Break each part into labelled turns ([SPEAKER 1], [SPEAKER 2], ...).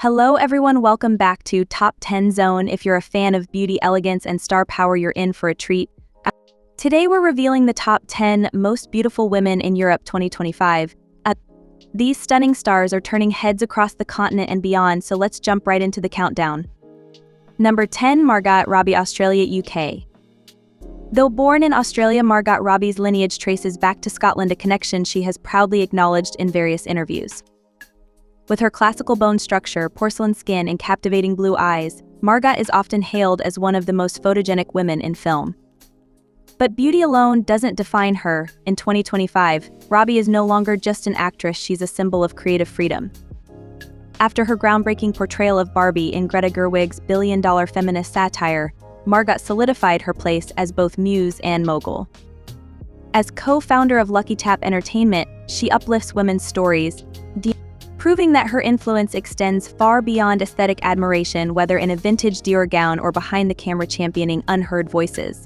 [SPEAKER 1] Hello everyone, welcome back to Top 10 Zone. If you're a fan of beauty, elegance, and star power, you're in for a treat. Today we're revealing the top 10 most beautiful women in Europe 2025. These stunning stars are turning heads across the continent and beyond, so let's jump right into the countdown. Number 10, Margot Robbie, Australia, UK. Though born in Australia, Margot Robbie's lineage traces back to Scotland, a connection she has proudly acknowledged in various interviews. With her classical bone structure, porcelain skin, and captivating blue eyes, Margot is often hailed as one of the most photogenic women in film. But beauty alone doesn't define her. In 2025, Robbie is no longer just an actress, she's a symbol of creative freedom. After her groundbreaking portrayal of Barbie in Greta Gerwig's billion-dollar feminist satire, Margot solidified her place as both muse and mogul. As co-founder of Lucky Tap Entertainment, she uplifts women's stories, proving that her influence extends far beyond aesthetic admiration, whether in a vintage Dior gown or behind the camera championing unheard voices.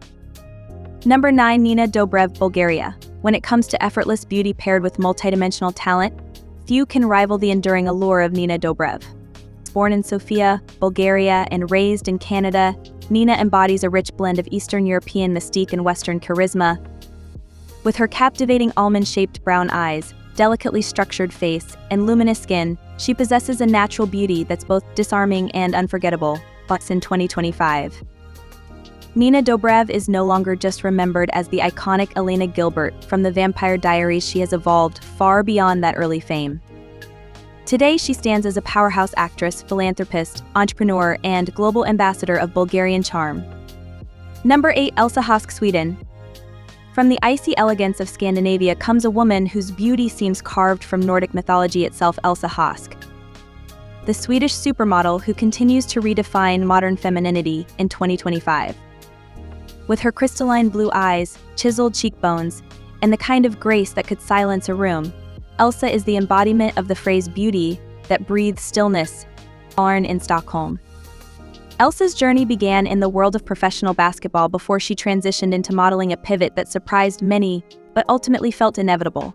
[SPEAKER 1] Number 9, Nina Dobrev, Bulgaria. When it comes to effortless beauty paired with multidimensional talent, few can rival the enduring allure of Nina Dobrev. Born in Sofia, Bulgaria, and raised in Canada, Nina embodies a rich blend of Eastern European mystique and Western charisma. With her captivating almond-shaped brown eyes, delicately structured face, and luminous skin, she possesses a natural beauty that's both disarming and unforgettable. In 2025, Nina Dobrev is no longer just remembered as the iconic Elena Gilbert from the Vampire Diaries. She has evolved far beyond that early fame. Today, she stands as a powerhouse actress, philanthropist, entrepreneur, and global ambassador of Bulgarian charm. Number 8, Elsa Hosk, Sweden. From the icy elegance of Scandinavia comes a woman whose beauty seems carved from Nordic mythology itself, Elsa Hosk. The Swedish supermodel who continues to redefine modern femininity in 2025. With her crystalline blue eyes, chiseled cheekbones, and the kind of grace that could silence a room, Elsa is the embodiment of the phrase beauty that breathes stillness, born in Stockholm. Elsa's journey began in the world of professional basketball before she transitioned into modeling, a pivot that surprised many but ultimately felt inevitable.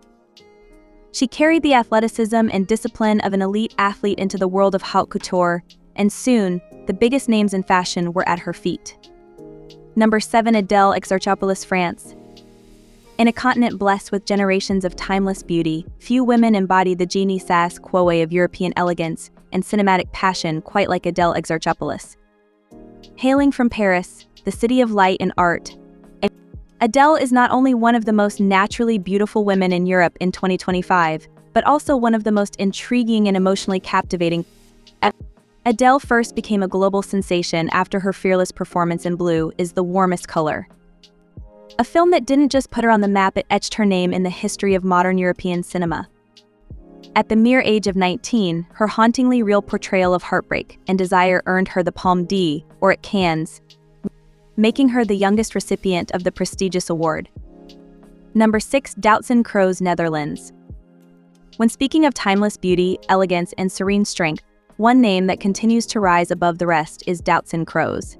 [SPEAKER 1] She carried the athleticism and discipline of an elite athlete into the world of haute couture, and soon, the biggest names in fashion were at her feet. Number 7, Adele, Exarchopoulos, France. In a continent blessed with generations of timeless beauty, few women embody the je ne sais quoi of European elegance and cinematic passion quite like Adele Exarchopoulos. Hailing from Paris, the city of light and art, Adele is not only one of the most naturally beautiful women in Europe in 2025, but also one of the most intriguing and emotionally captivating. Adele first became a global sensation after her fearless performance in Blue is the Warmest Color. A film that didn't just put her on the map, it etched her name in the history of modern European cinema. At the mere age of 19, her hauntingly real portrayal of heartbreak and desire earned her the Palme d'Or, or at Cannes, making her the youngest recipient of the prestigious award. Number 6, Doutzen Kroes, Netherlands. When speaking of timeless beauty, elegance, and serene strength, one name that continues to rise above the rest is Doutzen Kroes.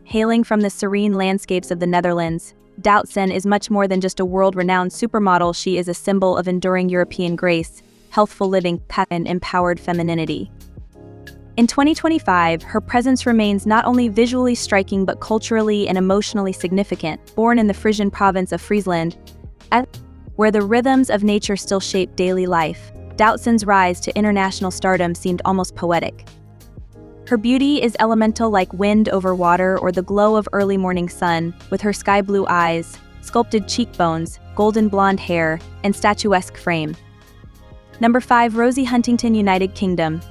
[SPEAKER 1] Hailing from the serene landscapes of the Netherlands, Doutzen is much more than just a world-renowned supermodel. She is a symbol of enduring European grace, healthful living, and empowered femininity. In 2025, her presence remains not only visually striking but culturally and emotionally significant. Born in the Frisian province of Friesland, where the rhythms of nature still shape daily life, Doutzen's rise to international stardom seemed almost poetic. Her beauty is elemental, like wind over water or the glow of early morning sun, with her sky blue eyes, sculpted cheekbones, golden blonde hair, and statuesque frame. Number 5, Rosie Huntington, United Kingdom.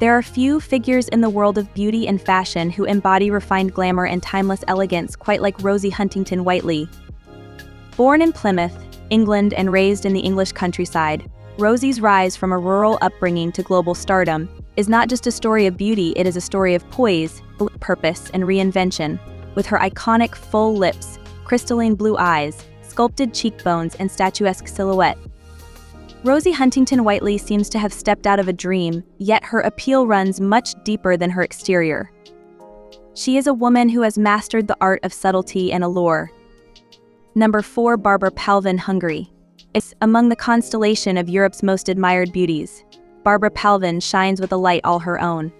[SPEAKER 1] There are few figures in the world of beauty and fashion who embody refined glamour and timeless elegance quite like Rosie Huntington Whiteley. Born in Plymouth, England, and raised in the English countryside, Rosie's rise from a rural upbringing to global stardom is not just a story of beauty, it is a story of poise, purpose, and reinvention. With her iconic full lips, crystalline blue eyes, sculpted cheekbones, and statuesque silhouette, Rosie Huntington Whiteley seems to have stepped out of a dream, yet her appeal runs much deeper than her exterior. She is a woman who has mastered the art of subtlety and allure. Number 4, Barbara Palvin, Hungary. It's among the constellation of Europe's most admired beauties. Barbara Palvin shines with a light all her own.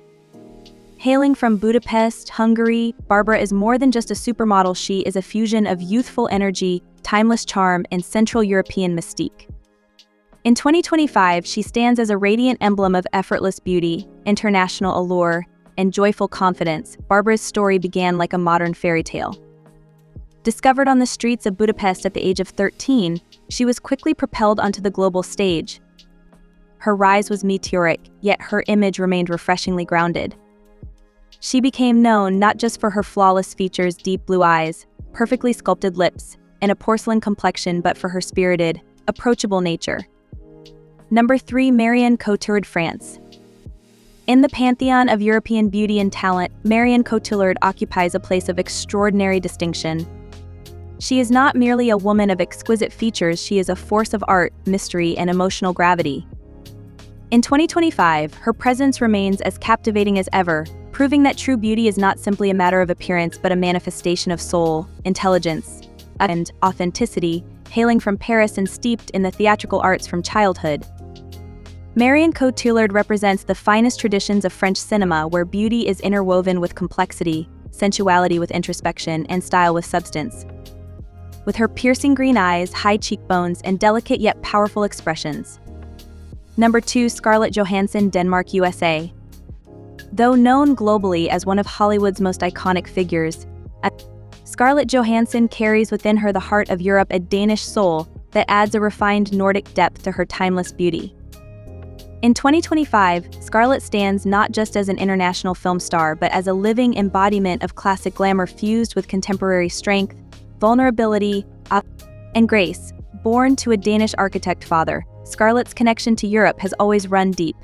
[SPEAKER 1] Hailing from Budapest, Hungary, Barbara is more than just a supermodel. She is a fusion of youthful energy, timeless charm, and Central European mystique. In 2025, she stands as a radiant emblem of effortless beauty, international allure, and joyful confidence. Barbara's story began like a modern fairy tale. Discovered on the streets of Budapest at the age of 13, she was quickly propelled onto the global stage. Her rise was meteoric, yet her image remained refreshingly grounded. She became known not just for her flawless features, deep blue eyes, perfectly sculpted lips, and a porcelain complexion, but for her spirited, approachable nature. Number 3. Marion Cotillard, France. In the pantheon of European beauty and talent, Marion Cotillard occupies a place of extraordinary distinction. She is not merely a woman of exquisite features, she is a force of art, mystery, and emotional gravity. In 2025, her presence remains as captivating as ever, proving that true beauty is not simply a matter of appearance but a manifestation of soul, intelligence, and authenticity, hailing from Paris and steeped in the theatrical arts from childhood. Marion Cotillard represents the finest traditions of French cinema, where beauty is interwoven with complexity, sensuality with introspection, and style with substance. With her piercing green eyes, high cheekbones, and delicate yet powerful expressions. Number 2. Scarlett Johansson, Denmark, USA. Though known globally as one of Hollywood's most iconic figures, Scarlett Johansson carries within her the heart of Europe, a Danish soul that adds a refined Nordic depth to her timeless beauty. In 2025, Scarlett stands not just as an international film star but as a living embodiment of classic glamour fused with contemporary strength, vulnerability, and grace. Born to a Danish architect father, Scarlett's connection to Europe has always run deep.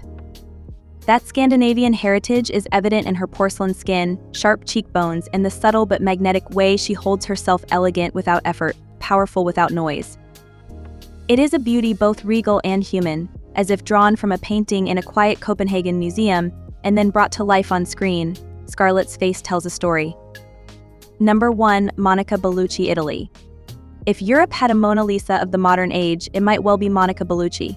[SPEAKER 1] That Scandinavian heritage is evident in her porcelain skin, sharp cheekbones, and the subtle but magnetic way she holds herself, elegant without effort, powerful without noise. It is a beauty both regal and human, as if drawn from a painting in a quiet Copenhagen museum and then brought to life on screen. Scarlett's face tells a story. Number 1. Monica Bellucci, Italy. If Europe had a Mona Lisa of the modern age, it might well be Monica Bellucci.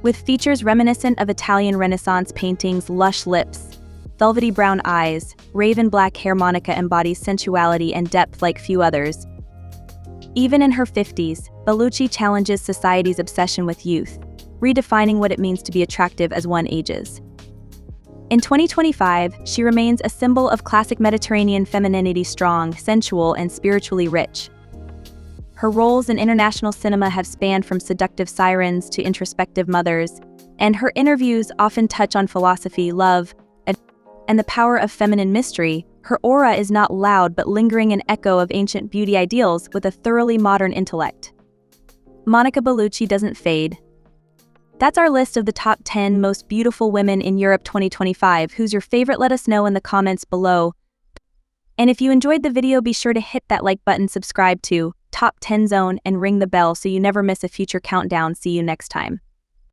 [SPEAKER 1] With features reminiscent of Italian Renaissance paintings, lush lips, velvety brown eyes, raven black hair, Monica embodies sensuality and depth like few others. Even in her 50s, Bellucci challenges society's obsession with youth, redefining what it means to be attractive as one ages. In 2025, she remains a symbol of classic Mediterranean femininity, strong, sensual, and spiritually rich. Her roles in international cinema have spanned from seductive sirens to introspective mothers, and her interviews often touch on philosophy, love, and the power of feminine mystery. Her aura is not loud but lingering, an echo of ancient beauty ideals with a thoroughly modern intellect. Monica Bellucci doesn't fade. That's our list of the top 10 most beautiful women in Europe 2025. Who's your favorite? Let us know in the comments below. And if you enjoyed the video, be sure to hit that like button, subscribe to Top 10 Zone, and ring the bell so you never miss a future countdown. See you next time.